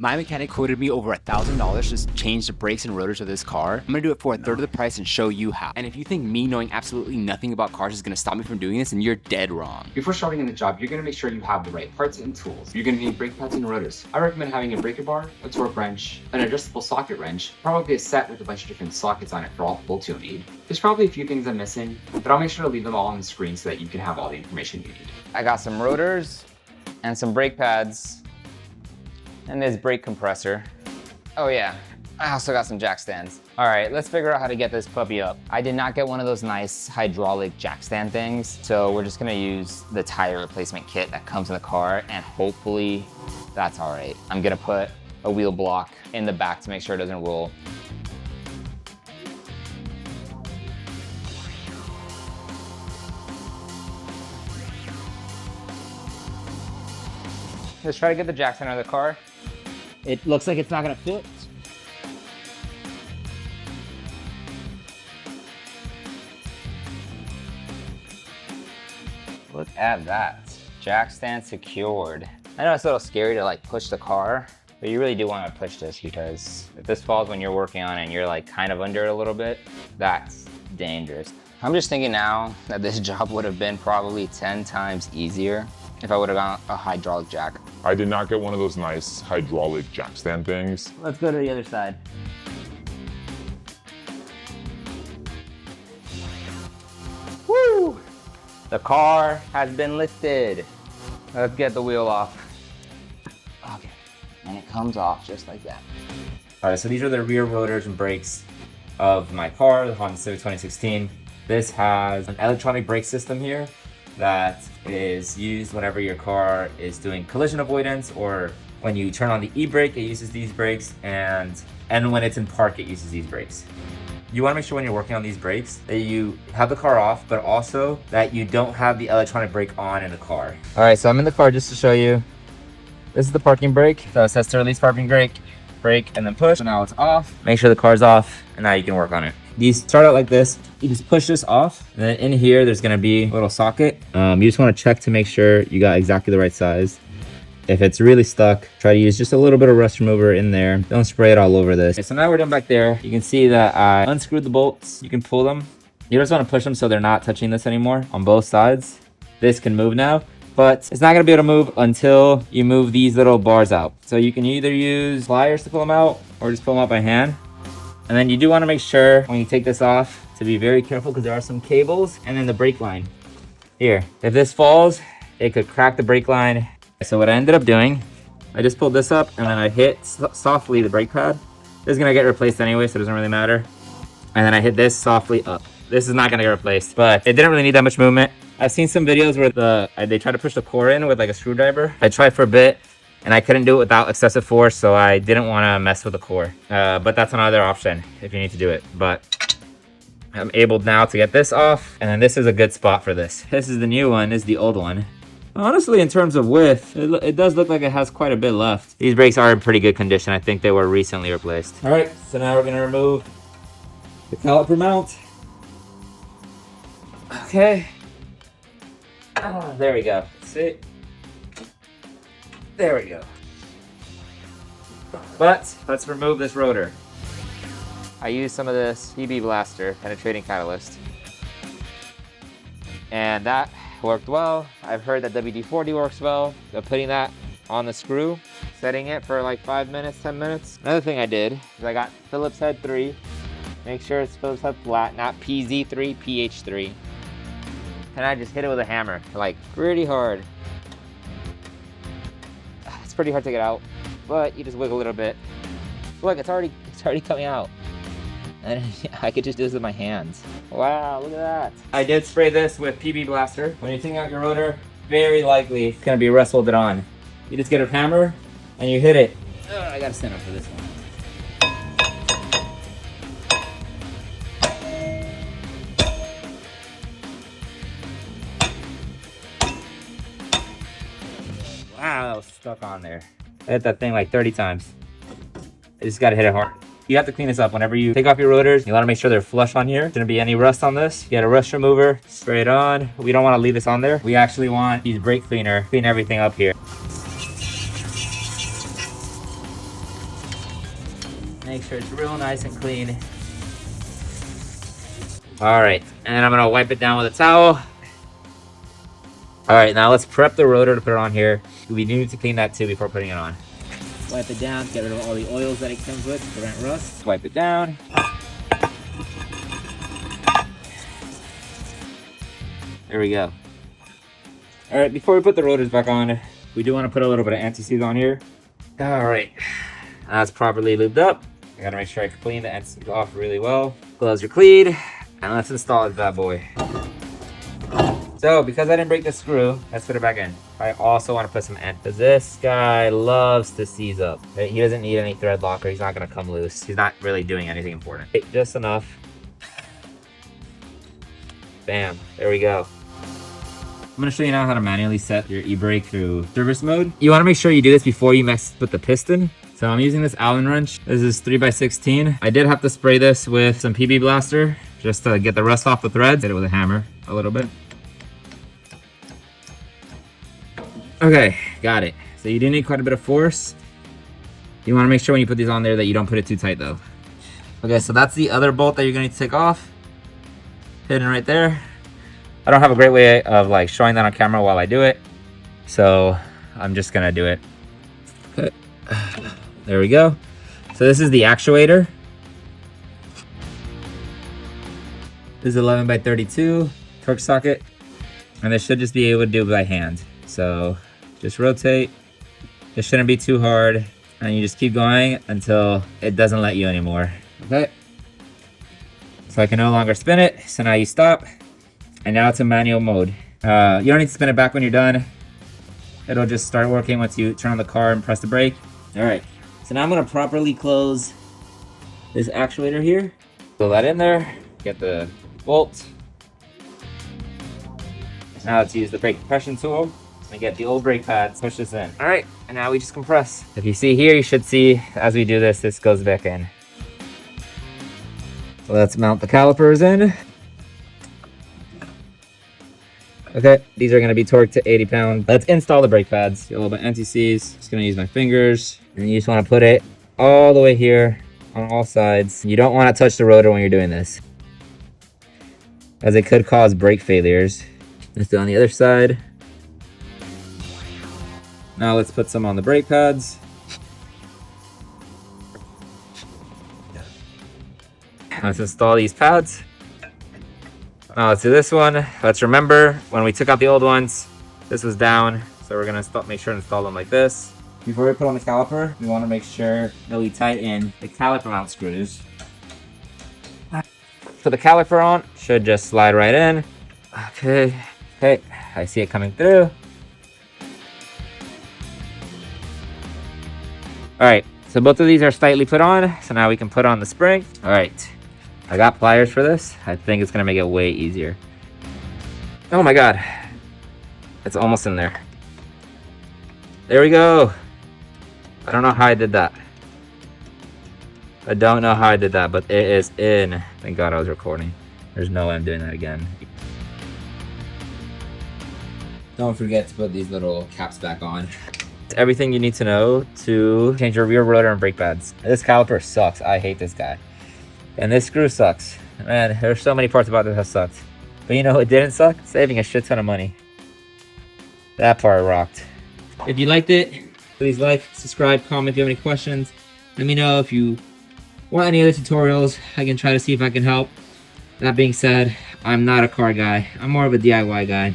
My mechanic quoted me over $1,000 to change the brakes and rotors of this car. I'm gonna do it for a third of the price and show you how. And if you think me knowing absolutely nothing about cars is gonna stop me from doing this, then you're dead wrong. Before starting in the job, you're gonna make sure you have the right parts and tools. You're gonna need brake pads and rotors. I recommend having a breaker bar, a torque wrench, an adjustable socket wrench, probably a set with a bunch of different sockets on it for all the bolts you'll need. There's probably a few things I'm missing, but I'll make sure to leave them all on the screen so that you can have all the information you need. I got some rotors and some brake pads and this brake compressor. Oh yeah, I also got some jack stands. All right, let's figure out how to get this puppy up. I did not get one of those nice hydraulic jack stand things, so we're just gonna use the tire replacement kit that comes in the car, and hopefully that's all right. I'm gonna put a wheel block in the back to make sure it doesn't roll. Let's try to get the jack stand out of the car. It looks like it's not gonna fit. Look at that, jack stand secured. I know it's a little scary to like push the car, but you really do want to push this because if this falls when you're working on it and you're like kind of under it a little bit, that's dangerous. I'm just thinking now that this job would have been probably 10 times easier if I would have gotten a hydraulic jack. I did not get one of those nice hydraulic jack stand things. Let's go to the other side. Woo! The car has been lifted. Let's get the wheel off. Okay, and it comes off just like that. All right, so these are the rear rotors and brakes of my car, the Honda Civic 2016. This has an electronic brake system here that is used whenever your car is doing collision avoidance, or when you turn on the e-brake, it uses these brakes, and when it's in park, it uses these brakes. You want to make sure when you're working on these brakes that you have the car off, but also that you don't have the electronic brake on in the car. All right, so I'm in the car just to show you. This is the parking brake. So it says to release parking brake, and then push. So now it's off. Make sure the car's off, and now you can work on it. These start out like this. You just push this off, and then in here, there's gonna be a little socket. You just wanna check to make sure you got exactly the right size. If it's really stuck, try to use just a little bit of rust remover in there. Don't spray it all over this. Okay, so now we're done back there. You can see that I unscrewed the bolts. You can pull them. You just wanna push them so they're not touching this anymore on both sides. This can move now, but it's not gonna be able to move until you move these little bars out. So you can either use pliers to pull them out or just pull them out by hand. And then you do want to make sure when you take this off to be very careful because there are some cables, and then the brake line here. If this falls, it could crack the brake line. So what I ended up doing, I just pulled this up and then I hit softly the brake pad. This is gonna get replaced anyway, so it doesn't really matter. And then I hit this softly up. This is not gonna get replaced, but it didn't really need that much movement. I've seen some videos where they try to push the core in with like a screwdriver. I tried for a bit, and I couldn't do it without excessive force, so I didn't want to mess with the core. But that's another option if you need to do it. But I'm able now to get this off, and then this is a good spot for this. This is the new one, this is the old one. Honestly, in terms of width, it does look like it has quite a bit left. These brakes are in pretty good condition. I think they were recently replaced. All right, so now we're gonna remove the caliper mount. Okay. Oh, there we go. See? There we go. But let's remove this rotor. I used some of this PB Blaster penetrating catalyst, and that worked well. I've heard that WD-40 works well. So putting that on the screw, setting it for like 5 minutes, 10 minutes. Another thing I did is I got Phillips head 3. Make sure it's Phillips head flat, not PZ3, PH3. And I just hit it with a hammer, like pretty hard. Pretty hard to get out, but you just wiggle a little bit. Look, it's already coming out. And I could just do this with my hands. Wow, look at that. I did spray this with PB Blaster. When you take out your rotor, very likely it's gonna be rust welded on. You just get a hammer and you hit it. I gotta stand up for this one. Wow, that was stuck on there. I hit that thing like 30 times. I just gotta hit it hard. You have to clean this up whenever you take off your rotors. You wanna make sure they're flush on here. There's gonna be any rust on this. You get a rust remover, spray it on. We don't wanna leave this on there. We actually want these brake cleaner, clean everything up here. Make sure it's real nice and clean. All right, and I'm gonna wipe it down with a towel. All right, now let's prep the rotor to put it on here. We need to clean that too before putting it on. Wipe it down, get rid of all the oils that it comes with to prevent rust. Wipe it down. There we go. All right, before we put the rotors back on, we do want to put a little bit of anti-seize on here. All right, that's properly lubed up. I gotta make sure I clean the anti-seize off really well. Gloves are clean, and let's install this bad boy. So, because I didn't break the screw, let's put it back in. I also want to put some anti, because this guy loves to seize up. He doesn't need any thread locker. He's not gonna come loose. He's not really doing anything important. Okay, just enough. Bam, there we go. I'm gonna show you now how to manually set your e-brake through service mode. You wanna make sure you do this before you mess with the piston. So I'm using this Allen wrench. This is 3x16. I did have to spray this with some PB Blaster just to get the rust off the threads. Hit it with a hammer a little bit. Okay, got it. So you do need quite a bit of force. You wanna make sure when you put these on there that you don't put it too tight though. Okay, so that's the other bolt that you're gonna need to take off. Hidden right there. I don't have a great way of like showing that on camera while I do it, so I'm just gonna do it. Okay. There we go. So this is the actuator. This is 11 by 32 torque socket, and this should just be able to do it by hand. So just rotate. It shouldn't be too hard, and you just keep going until it doesn't let you anymore. Okay. So I can no longer spin it. So now you stop. And now it's in manual mode. You don't need to spin it back when you're done. It'll just start working once you turn on the car and press the brake. All right, so now I'm gonna properly close this actuator here. Pull that in there, get the bolt. Now let's use the brake compression tool and get the old brake pads, push this in. All right, and now we just compress. If you see here, you should see as we do this, this goes back in. So let's mount the calipers in. Okay, these are gonna be torqued to 80 pounds. Let's install the brake pads. Get a little bit anti-seize. Just gonna use my fingers. And you just wanna put it all the way here on all sides. You don't wanna touch the rotor when you're doing this, as it could cause brake failures. Let's do it on the other side. Now let's put some on the brake pads. Let's install these pads. Now let's do this one. Let's remember when we took out the old ones, this was down. So we're gonna make sure to install them like this. Before we put on the caliper, we wanna make sure that we tighten the caliper mount screws. So the caliper on should just slide right in. Okay, I see it coming through. All right, so both of these are slightly put on. So now we can put on the spring. All right. I got pliers for this. I think it's gonna make it way easier. Oh my God. It's almost in there. There we go. I don't know how I did that. I don't know how I did that, but it is in. Thank God I was recording. There's no way I'm doing that again. Don't forget to put these little caps back on. It's everything you need to know to change your rear rotor and brake pads. This caliper sucks. I hate this guy. And this screw sucks. Man, there's so many parts about this that sucked. But you know what didn't suck? Saving a shit ton of money. That part rocked. If you liked it, please like, subscribe, comment if you have any questions. Let me know if you want any other tutorials. I can try to see if I can help. That being said, I'm not a car guy. I'm more of a DIY guy.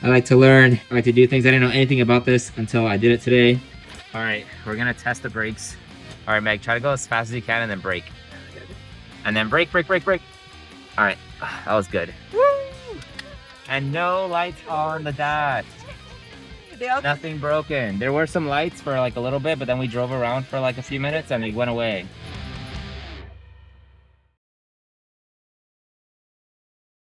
I like to learn. I like to do things. I didn't know anything about this until I did it today. All right, we're gonna test the brakes. All right, Meg, try to go as fast as you can and then brake. And then brake. All right, that was good. Woo! And no lights on the dash. Nothing broken. There were some lights for like a little bit, but then we drove around for like a few minutes and they went away.